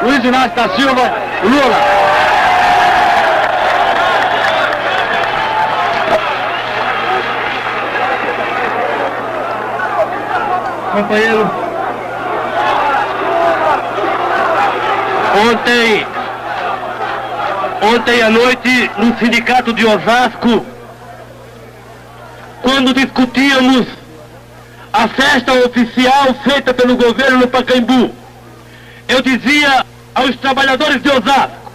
Luiz Inácio da Silva Lula. Companheiro, ontem à noite no sindicato de Osasco, quando discutíamos a festa oficial feita pelo governo no Pacaembu, eu dizia aos trabalhadores de Osasco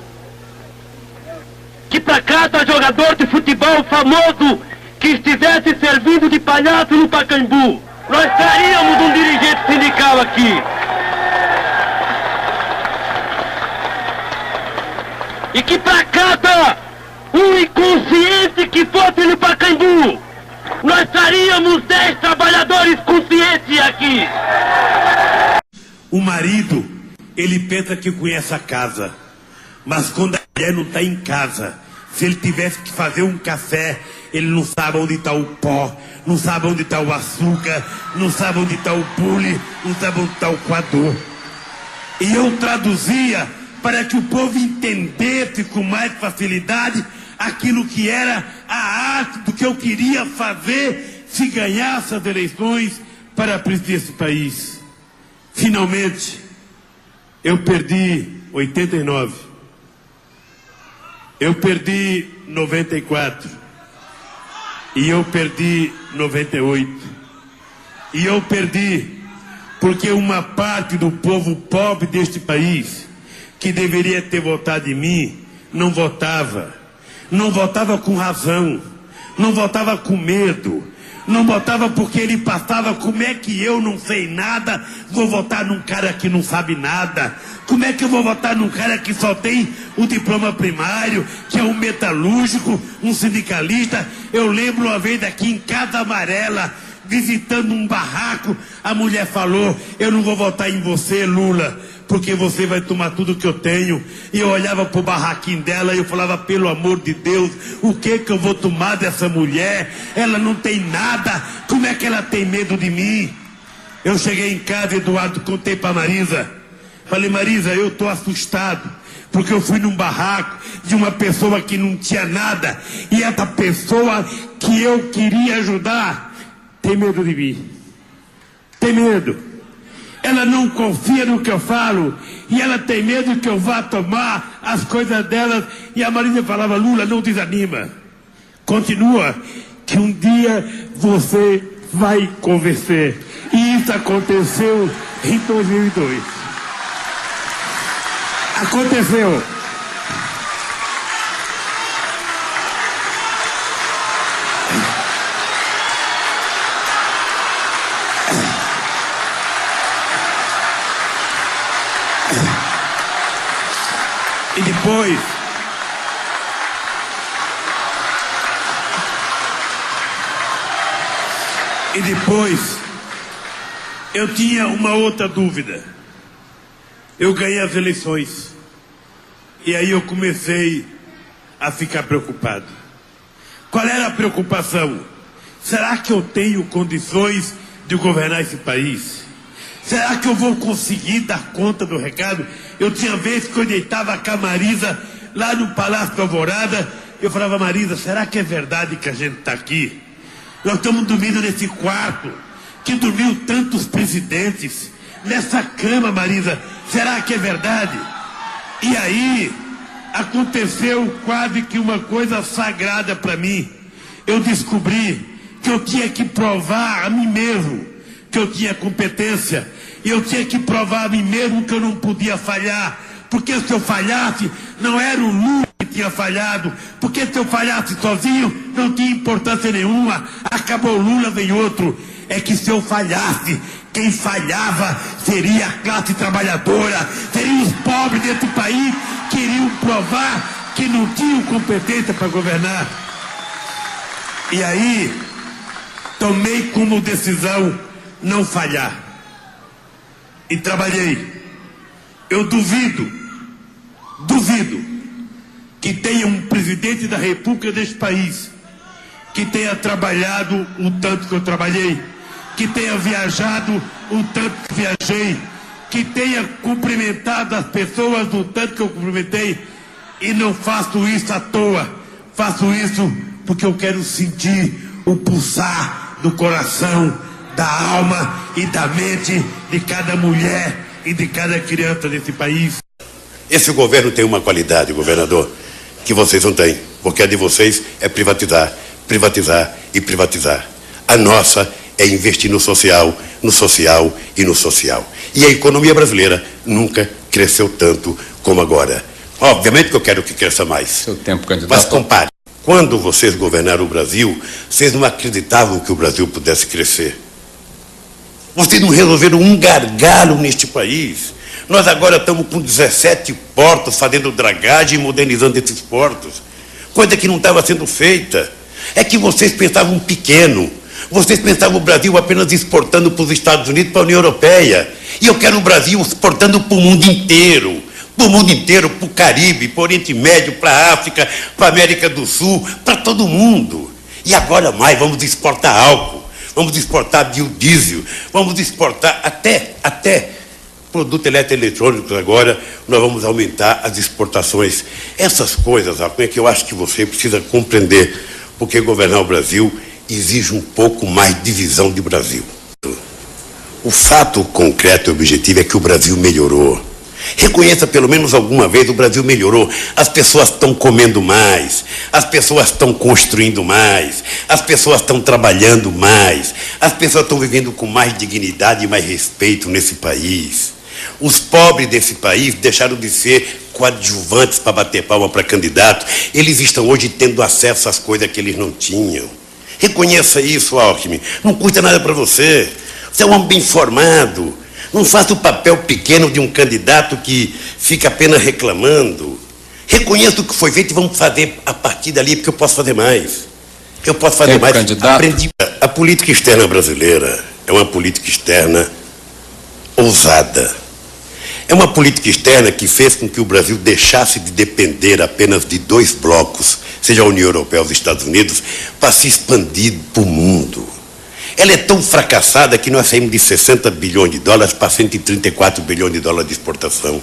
que para cada jogador de futebol famoso que estivesse servindo de palhaço no Pacaembu, nós teríamos um dirigente sindical aqui. E que para cada um inconsciente que fosse no Pacaembu, nós teríamos 10 trabalhadores conscientes aqui. O marido, ele pensa que conhece a casa, mas quando a mulher não está em casa, se ele tivesse que fazer um café, ele não sabe onde está o pó, não sabe onde está o açúcar, não sabe onde está o bule, não sabe onde está o coador. E eu traduzia para que o povo entendesse com mais facilidade aquilo que era a arte do que eu queria fazer se ganhasse as eleições para presidir esse país. Finalmente, eu perdi 89, eu perdi 94, e eu perdi 98, e eu perdi porque uma parte do povo pobre deste país, que deveria ter votado em mim, não votava. Não votava com razão, não votava com medo, não votava porque ele passava, como é que eu não sei nada, vou votar num cara que não sabe nada? Como é que eu vou votar num cara que só tem o diploma primário, que é um metalúrgico, um sindicalista? Eu lembro uma vez aqui em Casa Amarela, visitando um barraco, a mulher falou: eu não vou votar em você, Lula, porque você vai tomar tudo que eu tenho. E eu olhava pro barraquinho dela e eu falava: pelo amor de Deus, o que eu vou tomar dessa mulher? Ela não tem nada, como é que ela tem medo de mim? Eu cheguei em casa, Eduardo, contei pra Marisa, falei: Marisa, eu tô assustado, porque eu fui num barraco de uma pessoa que não tinha nada, e essa pessoa que eu queria ajudar tem medo de mim, tem medo. Ela não confia no que eu falo, e ela tem medo que eu vá tomar as coisas delas. E a Marisa falava: Lula, não desanima, continua, que um dia você vai convencer. E isso aconteceu em 2002. Aconteceu. E depois eu tinha uma outra dúvida. Eu ganhei as eleições, e aí eu comecei a ficar preocupado. Qual era a preocupação? Será que eu tenho condições de governar esse país? Será que eu vou conseguir dar conta do recado? Eu tinha vezes que eu deitava com a Marisa lá no Palácio da Alvorada, eu falava: Marisa, será que é verdade que a gente está aqui? Nós estamos dormindo nesse quarto que dormiu tantos presidentes, nessa cama, Marisa, será que é verdade? E aí aconteceu quase que uma coisa sagrada para mim. Eu descobri que eu tinha que provar a mim mesmo que eu tinha competência, e eu tinha que provar a mim mesmo que eu não podia falhar, porque se eu falhasse, não era o Lula que tinha falhado, porque se eu falhasse sozinho, não tinha importância nenhuma, acabou o Lula, vem outro. É que se eu falhasse, quem falhava seria a classe trabalhadora, seriam os pobres desse país, que iriam provar que não tinham competência para governar. E aí, tomei como decisão não falhar, e trabalhei. Eu duvido que tenha um presidente da República deste país que tenha trabalhado o tanto que eu trabalhei, que tenha viajado o tanto que viajei, que tenha cumprimentado as pessoas do tanto que eu cumprimentei, e não faço isso à toa. Faço isso porque eu quero sentir o pulsar do coração, da alma e da mente de cada mulher e de cada criança desse país. Esse governo tem uma qualidade, governador, que vocês não têm, porque a de vocês é privatizar, privatizar e privatizar. A nossa é investir no social, no social e no social. E a economia brasileira nunca cresceu tanto como agora. Obviamente que eu quero que cresça mais. Seu tempo, candidato. Mas compare. Quando vocês governaram o Brasil, vocês não acreditavam que o Brasil pudesse crescer. Vocês não resolveram um gargalo neste país. Nós agora estamos com 17 portos fazendo dragagem e modernizando esses portos. Coisa que não estava sendo feita. É que vocês pensavam pequeno. Vocês pensavam o Brasil apenas exportando para os Estados Unidos, para a União Europeia. E eu quero o Brasil exportando para o mundo inteiro. Para o mundo inteiro, para o Caribe, para o Oriente Médio, para a África, para a América do Sul, para todo mundo. E agora mais, vamos exportar álcool, vamos exportar biodiesel, vamos exportar até produto eletroeletrônico agora, nós vamos aumentar as exportações. Essas coisas, é que eu acho que você precisa compreender, porque governar o Brasil exige um pouco mais de visão de Brasil. O fato concreto e objetivo é que o Brasil melhorou. Reconheça pelo menos alguma vez, o Brasil melhorou. As pessoas estão comendo mais, as pessoas estão construindo mais, as pessoas estão trabalhando mais, as pessoas estão vivendo com mais dignidade e mais respeito nesse país. Os pobres desse país deixaram de ser coadjuvantes para bater palma para candidato. Eles estão hoje tendo acesso às coisas que eles não tinham. Reconheça isso, Alckmin. Não custa nada para você. Você é um homem bem formado. Não faça o papel pequeno de um candidato que fica apenas reclamando. Reconheça o que foi feito e vamos fazer a partir dali, porque eu posso fazer mais. Eu posso fazer mais. Aprendi. A política externa brasileira é uma política externa ousada. É uma política externa que fez com que o Brasil deixasse de depender apenas de dois blocos, seja a União Europeia ou os Estados Unidos, para se expandir para o mundo. Ela é tão fracassada que nós saímos de 60 bilhões de dólares para 134 bilhões de dólares de exportação.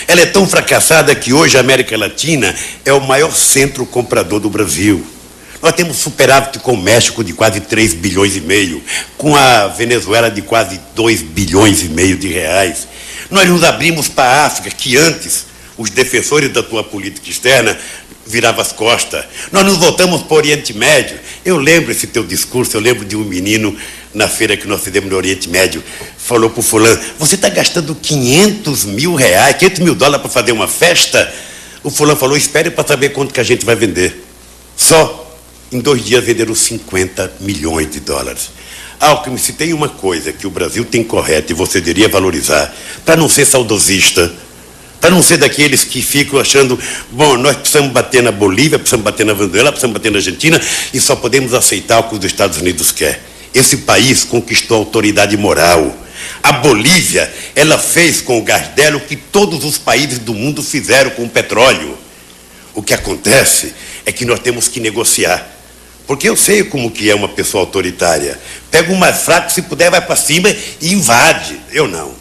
Ela é tão fracassada que hoje a América Latina é o maior centro comprador do Brasil. Nós temos superávit com o México de quase 3 bilhões e meio, com a Venezuela de quase 2 bilhões e meio de reais. Nós nos abrimos para a África, que antes os defensores da tua política externa viravam as costas. Nós nos voltamos para o Oriente Médio. Eu lembro esse teu discurso, eu lembro de um menino na feira que nós fizemos no Oriente Médio, falou para o fulano, você está gastando 500 mil reais, 500 mil dólares para fazer uma festa? O fulano falou, espere para saber quanto que a gente vai vender. Só em 2 dias venderam 50 milhões de dólares. Alckmin, se tem uma coisa que o Brasil tem correta e você deveria valorizar, para não ser saudosista, para não ser daqueles que ficam achando, bom, nós precisamos bater na Bolívia, precisamos bater na Venezuela, precisamos bater na Argentina e só podemos aceitar o que os Estados Unidos querem. Esse país conquistou autoridade moral. A Bolívia, ela fez com o gás dela o que todos os países do mundo fizeram com o petróleo. O que acontece é que nós temos que negociar. Porque eu sei como que é uma pessoa autoritária. Pega o mais fraco, se puder, vai para cima e invade. Eu não.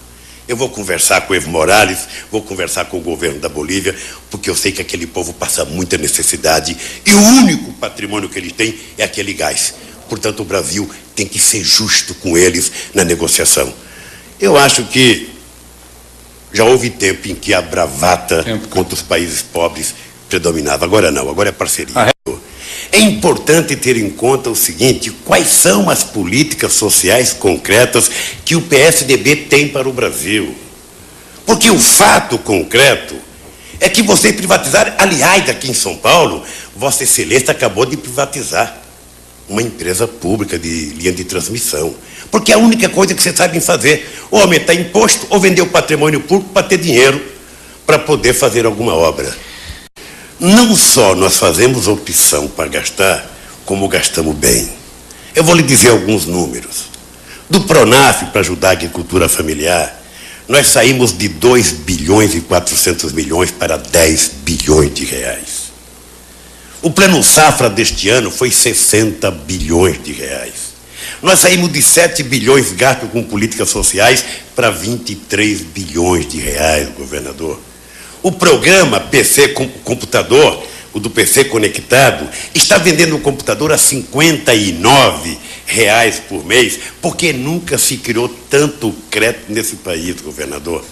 Eu vou conversar com o Evo Morales, vou conversar com o governo da Bolívia, porque eu sei que aquele povo passa muita necessidade e o único patrimônio que eles têm é aquele gás. Portanto, o Brasil tem que ser justo com eles na negociação. Eu acho que já houve tempo em que a bravata contra os países pobres predominava. Agora não, agora é parceria. É importante ter em conta o seguinte, quais são as políticas sociais concretas que o PSDB tem para o Brasil. Porque o fato concreto é que vocês privatizaram, aliás, aqui em São Paulo, Vossa Excelência acabou de privatizar uma empresa pública de linha de transmissão. Porque é a única coisa que vocês sabem fazer, ou aumentar imposto, ou vender o patrimônio público para ter dinheiro para poder fazer alguma obra. Não só nós fazemos opção para gastar, como gastamos bem. Eu vou lhe dizer alguns números. Do Pronaf, para ajudar a agricultura familiar, nós saímos de 2 bilhões e 400 milhões para 10 bilhões de reais. O Plano Safra deste ano foi 60 bilhões de reais. Nós saímos de 7 bilhões gastos com políticas sociais para 23 bilhões de reais, governador. O programa PC Computador, o do PC Conectado, está vendendo o computador a R$ 59 por mês, porque nunca se criou tanto crédito nesse país, governador.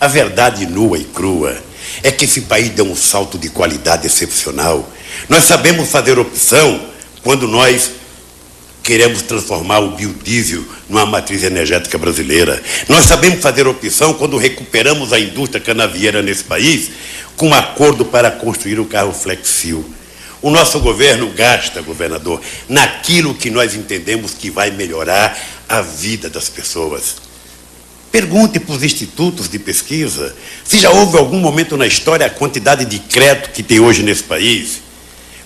A verdade nua e crua é que esse país deu um salto de qualidade excepcional. Nós sabemos fazer opção quando nós queremos transformar o biodiesel numa matriz energética brasileira. Nós sabemos fazer opção quando recuperamos a indústria canavieira nesse país com um acordo para construir o carro Flexil. O nosso governo gasta, governador, naquilo que nós entendemos que vai melhorar a vida das pessoas. Pergunte para os institutos de pesquisa se já houve algum momento na história a quantidade de crédito que tem hoje nesse país.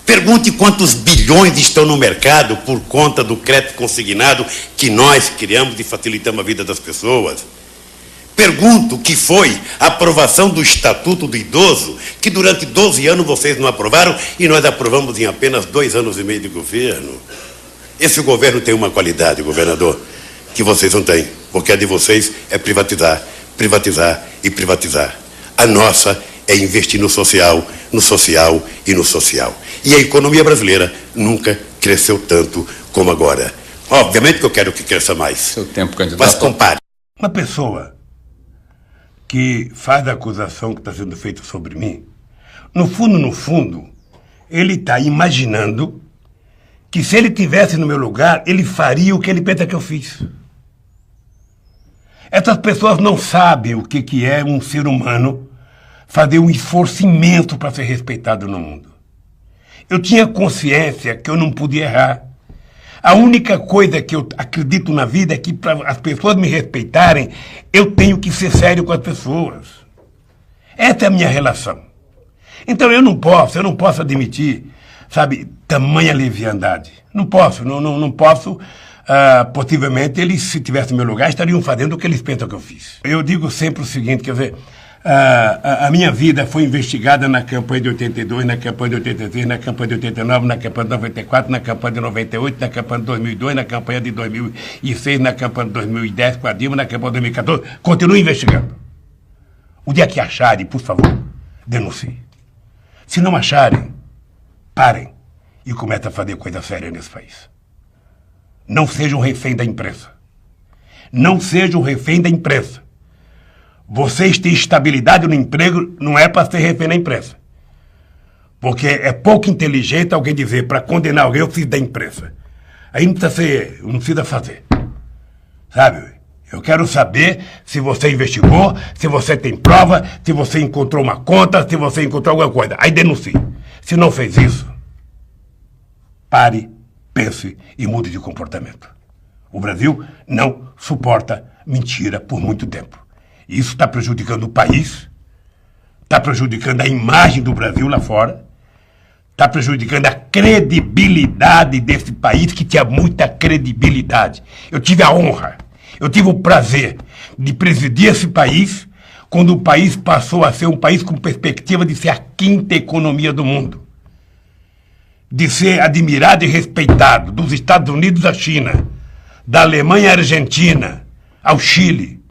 Pergunte quantos bilhões estão no mercado por conta do crédito consignado que nós criamos e facilitamos a vida das pessoas. Pergunto o que foi a aprovação do Estatuto do Idoso, que durante 12 anos vocês não aprovaram e nós aprovamos em apenas 2 anos e meio de governo. Esse governo tem uma qualidade, governador, que vocês não têm, porque a de vocês é privatizar, privatizar e privatizar. A nossa é investir no social e no social. E a economia brasileira nunca cresceu tanto como agora. Obviamente que eu quero que cresça mais. Seu tempo, candidato. Mas compare. Uma pessoa que faz a acusação que está sendo feita sobre mim, no fundo, ele está imaginando que se ele estivesse no meu lugar, ele faria o que ele pensa que eu fiz. Essas pessoas não sabem o que é um ser humano fazer um esforço imenso para ser respeitado no mundo. Eu tinha consciência que eu não podia errar. A única coisa que eu acredito na vida é que para as pessoas me respeitarem, eu tenho que ser sério com as pessoas. Essa é a minha relação. Então eu não posso admitir, sabe, tamanha leviandade. Não posso. Possivelmente eles, se tivessem no meu lugar, estariam fazendo o que eles pensam que eu fiz. Eu digo sempre o seguinte, quer dizer, a minha vida foi investigada na campanha de 82, na campanha de 83, na campanha de 89, na campanha de 94, na campanha de 98, na campanha de 2002, na campanha de 2006, na campanha de 2010 com a Dilma, na campanha de 2014. Continuo investigando. O dia que acharem, por favor, denunciem. Se não acharem, parem e comecem a fazer coisa séria nesse país. Não sejam refém da imprensa. Não sejam refém da imprensa. Vocês têm estabilidade no emprego, não é para ser refém da imprensa. Porque é pouco inteligente alguém dizer, para condenar alguém, eu fiz da imprensa. Aí não precisa fazer. Sabe? Eu quero saber se você investigou, se você tem prova, se você encontrou uma conta, se você encontrou alguma coisa. Aí denuncie. Se não fez isso, pare, pense e mude de comportamento. O Brasil não suporta mentira por muito tempo. Isso está prejudicando o país, está prejudicando a imagem do Brasil lá fora, está prejudicando a credibilidade desse país, que tinha muita credibilidade. Eu tive a honra, eu tive o prazer de presidir esse país quando o país passou a ser um país com perspectiva de ser a 5ª economia do mundo, de ser admirado e respeitado dos Estados Unidos à China, da Alemanha à Argentina, ao Chile,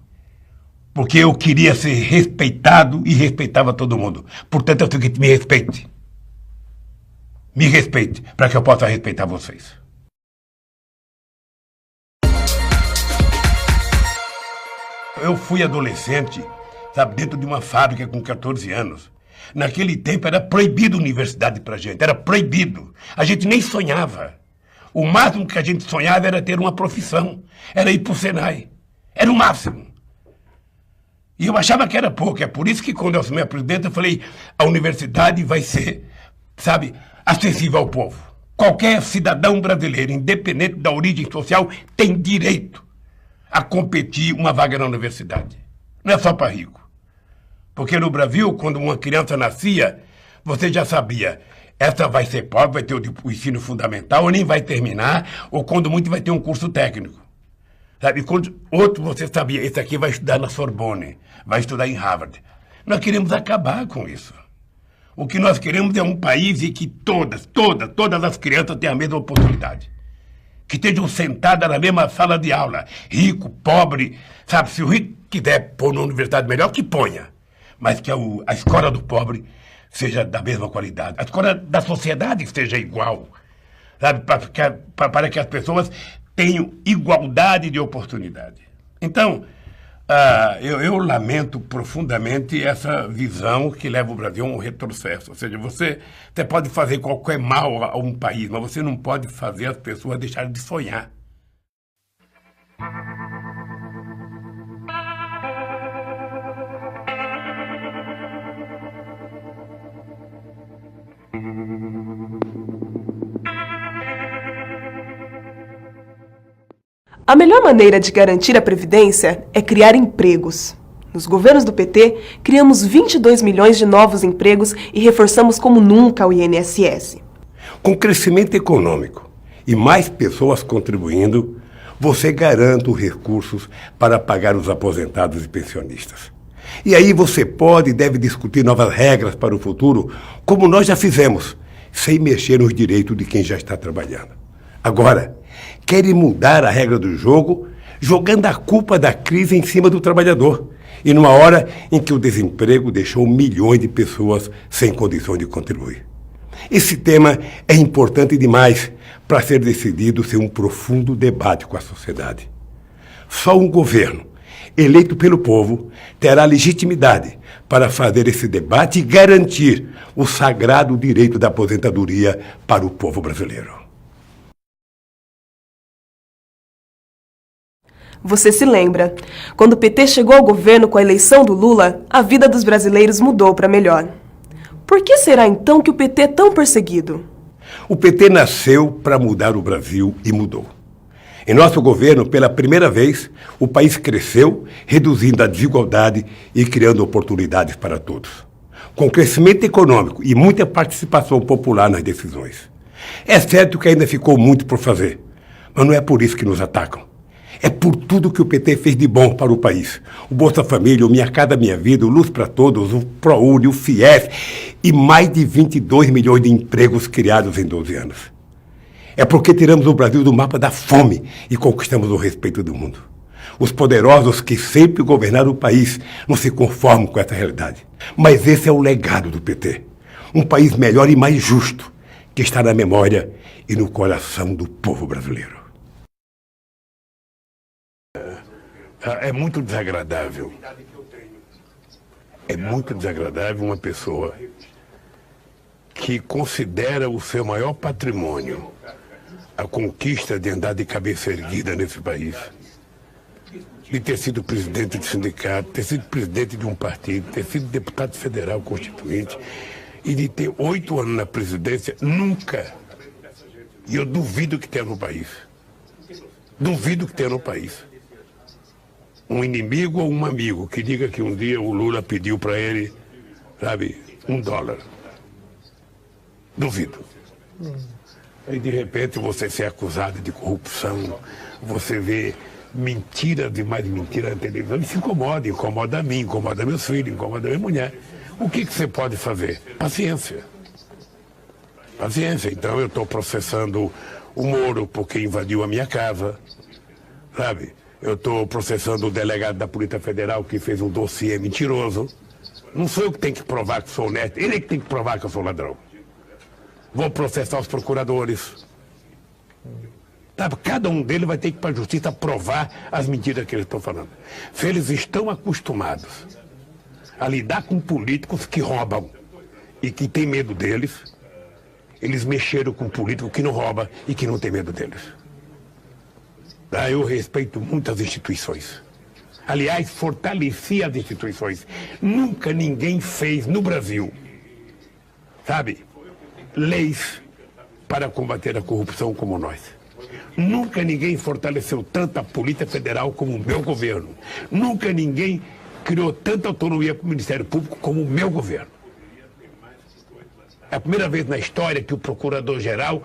porque eu queria ser respeitado e respeitava todo mundo. Portanto, eu tenho que me respeite. Me respeite, para que eu possa respeitar vocês. Eu fui adolescente, sabe, dentro de uma fábrica com 14 anos. Naquele tempo era proibido universidade pra gente, era proibido. A gente nem sonhava. O máximo que a gente sonhava era ter uma profissão, era ir pro Senai. Era o máximo. E eu achava que era pouco. É por isso que quando eu assumi a presidência, eu falei, a universidade vai ser, sabe, acessível ao povo. Qualquer cidadão brasileiro, independente da origem social, tem direito a competir uma vaga na universidade. Não é só para rico. Porque no Brasil, quando uma criança nascia, você já sabia, essa vai ser pobre, vai ter o ensino fundamental, ou nem vai terminar, ou quando muito vai ter um curso técnico. Sabe, quando outro você sabia, esse aqui vai estudar na Sorbonne, vai estudar em Harvard. Nós queremos acabar com isso. O que nós queremos é um país em que todas as crianças têm a mesma oportunidade. que estejam sentadas na mesma sala de aula. Rico, pobre, sabe? Se o rico quiser pôr na universidade melhor, que ponha. Mas que a escola do pobre seja da mesma qualidade. A escola da sociedade seja igual. Sabe? Para que as pessoas tenham igualdade de oportunidade. Então, eu lamento profundamente essa visão que leva o Brasil a um retrocesso. Ou seja, você pode fazer qualquer mal a um país, mas você não pode fazer as pessoas deixarem de sonhar. A melhor maneira de garantir a Previdência é criar empregos. Nos governos do PT, criamos 22 milhões de novos empregos e reforçamos como nunca o INSS. Com crescimento econômico e mais pessoas contribuindo, você garante os recursos para pagar os aposentados e pensionistas. E aí você pode e deve discutir novas regras para o futuro, como nós já fizemos, sem mexer nos direitos de quem já está trabalhando. Agora, querem mudar a regra do jogo, jogando a culpa da crise em cima do trabalhador, e numa hora em que o desemprego deixou milhões de pessoas sem condições de contribuir. Esse tema é importante demais para ser decidido sem um profundo debate com a sociedade. Só um governo eleito pelo povo terá legitimidade para fazer esse debate e garantir o sagrado direito da aposentadoria para o povo brasileiro. Você se lembra, quando o PT chegou ao governo com a eleição do Lula, a vida dos brasileiros mudou para melhor. Por que será então que o PT é tão perseguido? O PT nasceu para mudar o Brasil e mudou. Em nosso governo, pela primeira vez, o país cresceu, reduzindo a desigualdade e criando oportunidades para todos. Com crescimento econômico e muita participação popular nas decisões. É certo que ainda ficou muito por fazer, mas não é por isso que nos atacam. É por tudo que o PT fez de bom para o país. O Bolsa Família, o Minha Casa Minha Vida, o Luz para Todos, o ProUni, o FIES e mais de 22 milhões de empregos criados em 12 anos. É porque tiramos o Brasil do mapa da fome e conquistamos o respeito do mundo. Os poderosos que sempre governaram o país não se conformam com essa realidade. Mas esse é o legado do PT. Um país melhor e mais justo, que está na memória e no coração do povo brasileiro. É muito desagradável. É muito desagradável uma pessoa que considera o seu maior patrimônio a conquista de andar de cabeça erguida nesse país, de ter sido presidente de sindicato, ter sido presidente de um partido, ter sido deputado federal constituinte e de ter 8 anos na presidência, nunca. E eu duvido que tenha no país. Duvido que tenha no país um inimigo ou um amigo que diga que um dia o Lula pediu para ele, sabe, $1. Duvido. E de repente você ser acusado de corrupção, você vê mentira de mais mentira na televisão e se incomoda a mim, incomoda meus filhos, incomoda a minha mulher. O que você pode fazer? Paciência. Paciência. Então eu estou processando o Moro porque invadiu a minha casa, sabe? Eu estou processando o delegado da Polícia Federal que fez um dossiê mentiroso. Não sou eu que tenho que provar que sou honesto, ele é que tem que provar que eu sou ladrão. Vou processar os procuradores. Sabe, cada um deles vai ter que ir para a justiça provar as mentiras que eles estão falando. Se eles estão acostumados a lidar com políticos que roubam e que têm medo deles, eles mexeram com político que não rouba e que não tem medo deles. Eu respeito muitas instituições. Aliás, fortaleci as instituições. Nunca ninguém fez no Brasil, sabe, leis para combater a corrupção como nós. Nunca ninguém fortaleceu tanto a Polícia Federal como o meu governo. Nunca ninguém criou tanta autonomia para o Ministério Público como o meu governo. É a primeira vez na história que o Procurador-Geral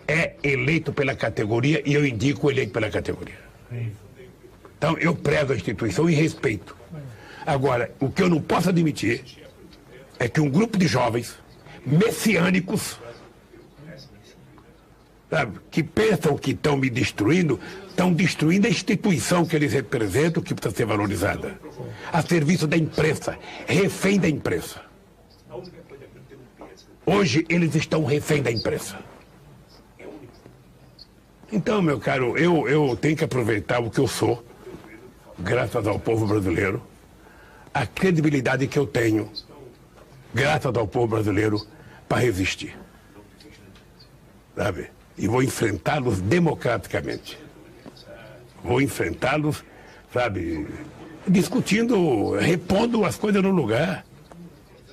é eleito pela categoria e eu indico o eleito pela categoria. Então eu prezo a instituição e respeito. Agora, o que eu não posso admitir é que um grupo de jovens messiânicos, sabe, que pensam que estão me destruindo, estão destruindo a instituição que eles representam, que precisa ser valorizada. A serviço da imprensa, refém da imprensa. Hoje eles estão refém da imprensa. Então, meu caro, eu tenho que aproveitar o que eu sou, graças ao povo brasileiro, a credibilidade que eu tenho, graças ao povo brasileiro, para resistir. Sabe? E vou enfrentá-los democraticamente. Vou enfrentá-los, sabe, discutindo, repondo as coisas no lugar.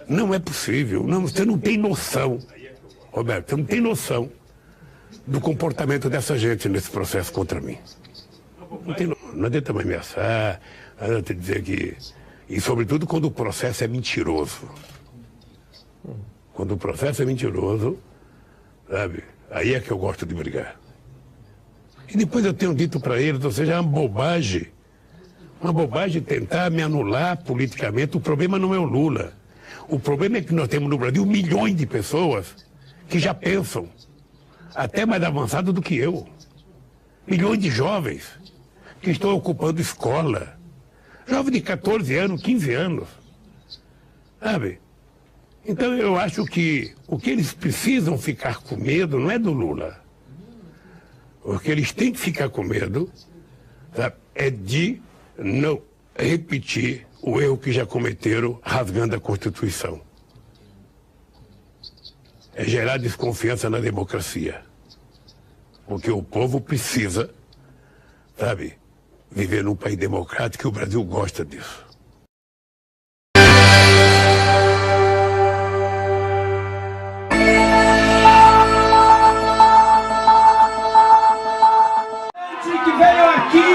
Não é possível. Não, você não tem noção, Roberto, você não tem noção do comportamento dessa gente nesse processo contra mim. Não adianta me ameaçar, não adianta dizer que... E sobretudo quando o processo é mentiroso. Quando o processo é mentiroso, sabe, aí é que eu gosto de brigar. E depois eu tenho dito para eles, ou seja, é uma bobagem tentar me anular politicamente. O problema não é o Lula. O problema é que nós temos no Brasil milhões de pessoas que já pensam até mais avançado do que eu. Milhões de jovens que estão ocupando escola. Jovem de 14 anos, 15 anos. Sabe? Então eu acho que o que eles precisam ficar com medo não é do Lula. O que eles têm que ficar com medo, sabe, é de não repetir o erro que já cometeram rasgando a Constituição. É gerar desconfiança na democracia. Porque o povo precisa, sabe, viver num país democrático, e o Brasil gosta disso. Que veio aqui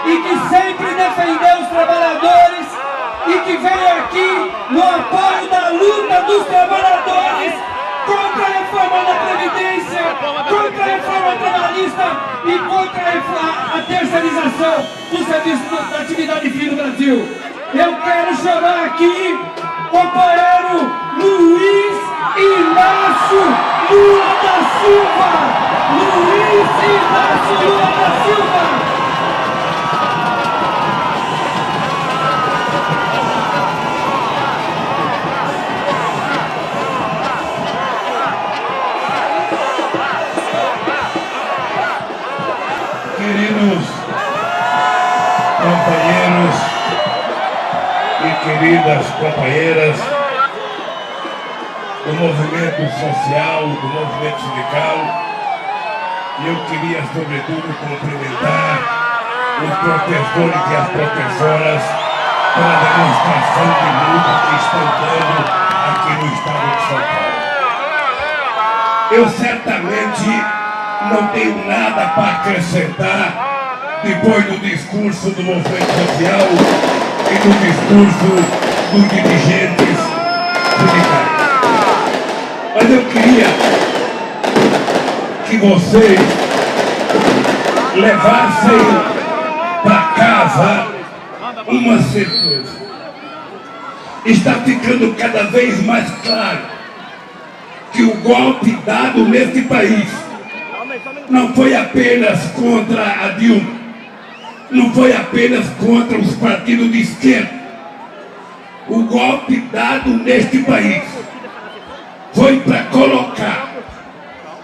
e que sempre defendeu os trabalhadores e que veio aqui no apoio da luta dos trabalhadores contra a reforma da Previdência, contra a reforma trabalhista e contra a terceirização do serviço da atividade fim no Brasil. Eu quero chamar aqui o companheiro Luiz Inácio Lula da Silva. Luiz Inácio Lula da Silva. Queridos companheiros e queridas companheiras do movimento social, do movimento sindical, eu queria, sobretudo, cumprimentar os professores e as professoras pela demonstração de luta que estão dando aqui no estado de São Paulo. Eu certamente não tenho nada para acrescentar depois do discurso do movimento social e do discurso dos dirigentes sindicais. Mas eu queria que vocês levassem para casa uma certeza. Está ficando cada vez mais claro que o golpe dado neste país não foi apenas contra a Dilma, não foi apenas contra os partidos de esquerda. O golpe dado neste país foi para colocar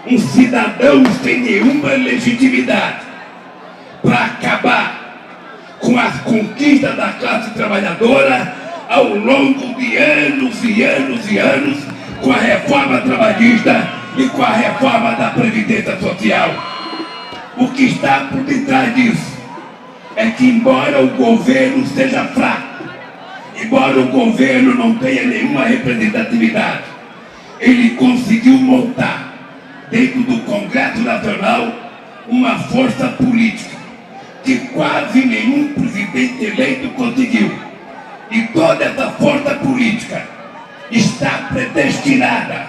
um cidadão sem nenhuma legitimidade, para acabar com as conquistas da classe trabalhadora ao longo de anos e anos e anos, com a reforma trabalhista e com a reforma da Previdência Social. O que está por detrás disso é que, embora o governo seja fraco, embora o governo não tenha nenhuma representatividade, ele conseguiu montar dentro do Congresso Nacional uma força política que quase nenhum presidente eleito conseguiu. E toda essa força política está predestinada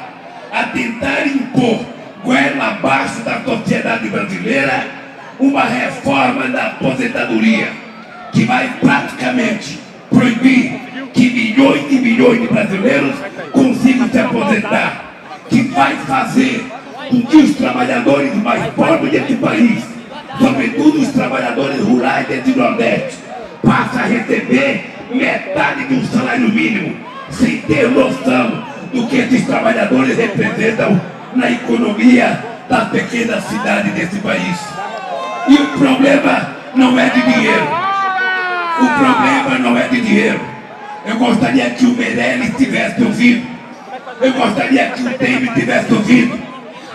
a tentar impor goela abaixo da sociedade brasileira uma reforma da aposentadoria que vai praticamente proibir que milhões e milhões de brasileiros consigam se aposentar, que vai fazer porque os trabalhadores mais pobres desse país, sobretudo os trabalhadores rurais desse Nordeste, passam a receber metade de um salário mínimo, sem ter noção do que esses trabalhadores representam na economia das pequenas cidades desse país. E o problema não é de dinheiro. O problema não é de dinheiro. Eu gostaria que o Meirelles tivesse ouvido. Eu gostaria que o Temer tivesse ouvido,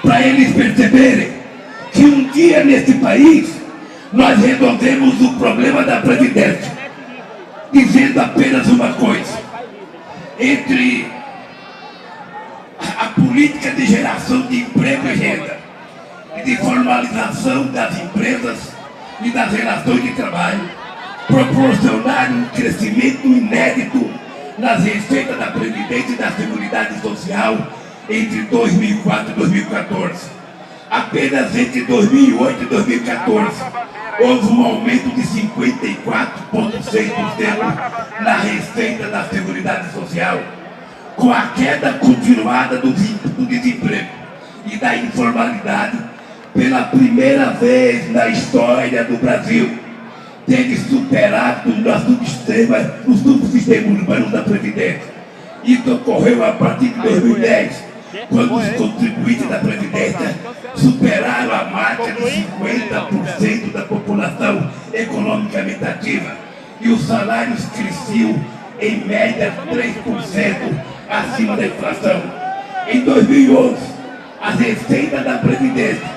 para eles perceberem que um dia nesse país nós resolvemos o problema da Previdência, dizendo apenas uma coisa: entre a política de geração de emprego e renda e de formalização das empresas e das relações de trabalho, proporcionar um crescimento inédito nas receitas da Previdência e da Seguridade Social entre 2004 e 2014. Apenas entre 2008 e 2014 houve um aumento de 54,6% na receita da Seguridade Social, com a queda continuada do desemprego e da informalidade. Pela primeira vez na história do Brasil, teve superado no subsistema urbano da Previdência. Isso ocorreu a partir de 2010, quando os contribuintes da Previdência superaram a marca de 50% da população economicamente ativa e os salários cresciam em média 3% acima da inflação. Em 2011, a receita da Previdência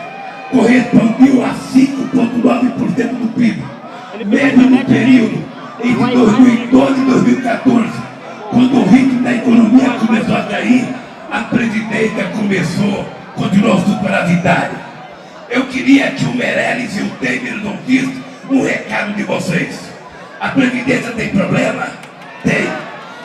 correspondiu a 5,9% do PIB, mesmo no período entre 2012 e 2014, quando o ritmo da economia começou a cair, a Previdência continuou superavitária. Eu queria que o Meirelles e o Temer ouvissem um recado de vocês. A Previdência tem problema? Tem.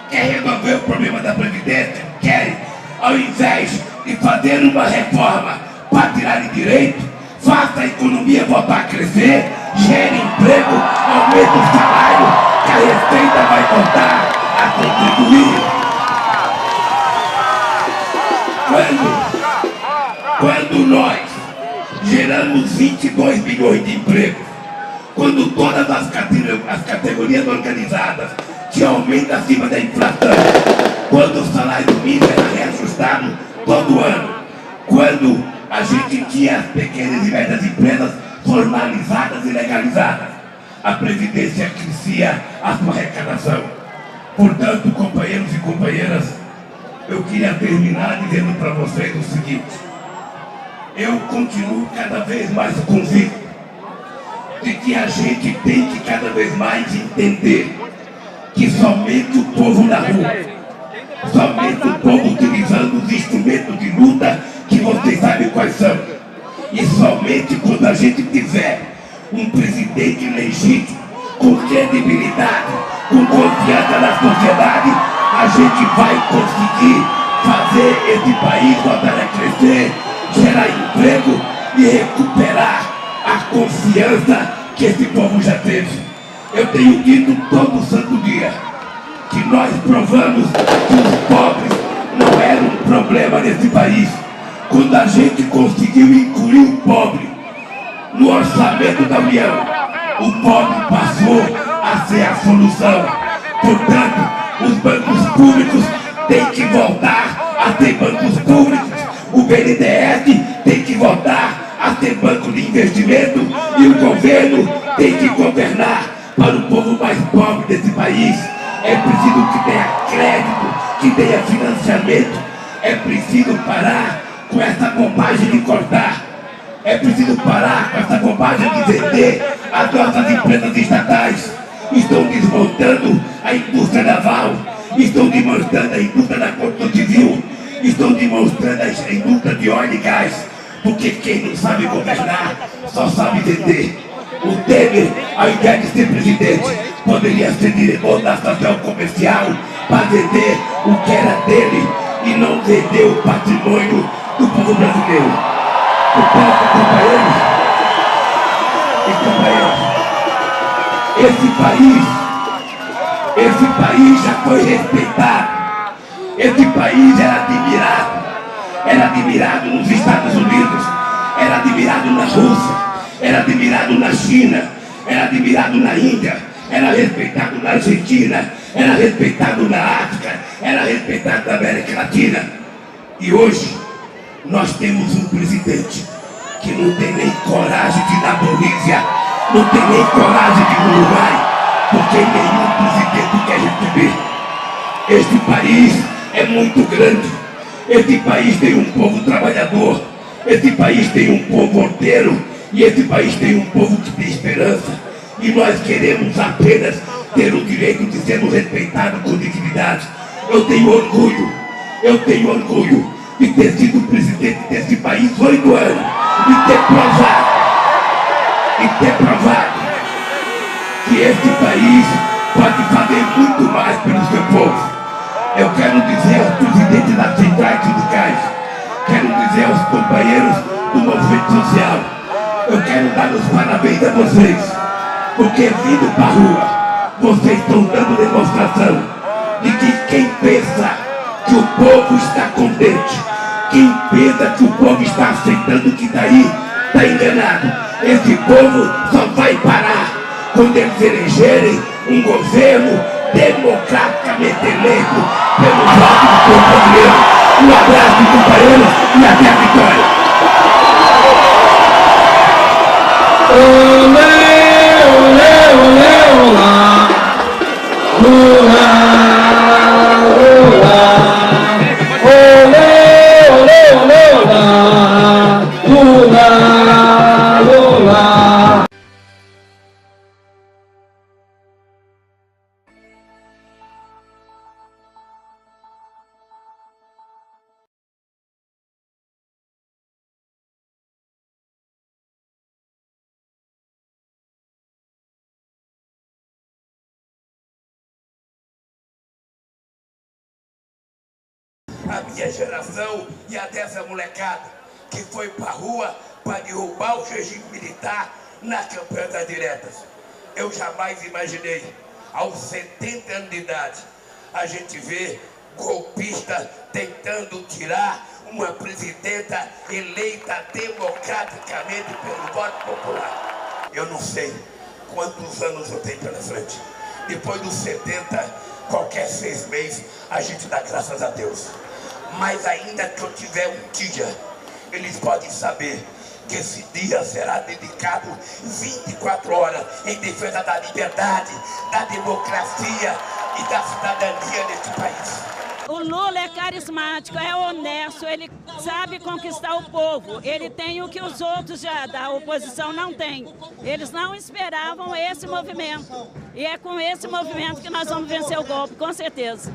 Quer resolver o problema da Previdência? Quer. Ao invés de fazer uma reforma para tirar de direito, faça a economia voltar a crescer, gere emprego, aumente o salário, que a receita vai voltar a contribuir. Quando nós geramos 22 milhões de empregos, quando todas as categorias organizadas tinham aumento acima da inflação, quando o salário mínimo era reajustado todo ano, quando a gente tinha as pequenas e médias empresas formalizadas e legalizadas, a Previdência crescia a sua arrecadação. Portanto, companheiros e companheiras, eu queria terminar dizendo para vocês o seguinte: eu continuo cada vez mais convicto de que a gente tem que cada vez mais entender que somente o povo na rua, somente o povo utilizando os instrumentos de luta que vocês sabem quais são, e somente quando a gente tiver um presidente legítimo, com credibilidade, com confiança na sociedade, a gente vai conseguir fazer esse país voltar a crescer, gerar emprego e recuperar a confiança que esse povo já teve. Eu tenho dito todo santo dia que nós provamos que os pobres não eram um problema nesse país. Quando a gente conseguiu incluir o pobre no orçamento da União, o pobre passou a ser a solução. Portanto, os bancos públicos têm que voltar a ser bancos públicos. O BNDES tem que voltar a ser banco de investimento e o governo tem que governar para o povo mais pobre desse país. É preciso que tenha crédito, que tenha financiamento. É preciso parar com essa bobagem de cortar. É preciso parar com essa bobagem de vender as nossas empresas estatais. Estão desmontando a indústria naval, estão desmontando a indústria da construção civil, estão demonstrando a indústria de óleo e gás, porque quem não sabe governar só sabe vender. O Temer, ao invés de ser presidente, poderia ser diretor da estação comercial para vender o que era dele e não vender o patrimônio do povo brasileiro. Portanto, companheiros e companheiras, esse país já foi respeitado, esse país era admirado, era admirado nos Estados Unidos, era admirado na Rússia, era admirado na China, era admirado na Índia, era respeitado na Argentina, era respeitado na África, era respeitado na América Latina. E hoje nós temos um presidente que não tem nem coragem de ir na Bolívia, não tem nem coragem de ir no Uruguai, porque nenhum presidente quer receber. Este país é muito grande, este país tem um povo trabalhador, este país tem um povo ordeiro, e este país tem um povo que tem esperança. E nós queremos apenas ter o direito de sermos respeitados com dignidade. Eu tenho orgulho de ter sido presidente desse país 8 anos, e ter provado que este país pode fazer muito mais pelo seu povo. Eu quero dizer aos presidentes das centrais sindicais, quero dizer aos companheiros do movimento social, eu quero dar os parabéns a vocês, porque vindo para a rua, vocês estão dando demonstração de que quem pensa que o povo está contente, quem pensa que o povo está aceitando o que está aí, está enganado. Esse povo só vai parar quando eles elegerem um governo democraticamente eleito pelo voto do povo brasileiro. Um abraço, companheiros, e até a vitória. Olê, olê, olê, olá. Lula, Lula. Olê, olê, olê, olá. Lula, Lula. A minha geração e a dessa molecada que foi para a rua para derrubar o regime militar na campanha das diretas. Eu jamais imaginei, aos 70 anos de idade, a gente vê golpistas tentando tirar uma presidenta eleita democraticamente pelo voto popular. Eu não sei quantos anos eu tenho pela frente. Depois dos 70, qualquer 6 meses, a gente dá graças a Deus. Mas ainda que eu tiver um dia, eles podem saber que esse dia será dedicado 24 horas em defesa da liberdade, da democracia e da cidadania deste país. O Lula é carismático, é honesto, ele sabe conquistar o povo. Ele tem o que os outros da oposição não têm. Eles não esperavam esse movimento. E é com esse movimento que nós vamos vencer o golpe, com certeza.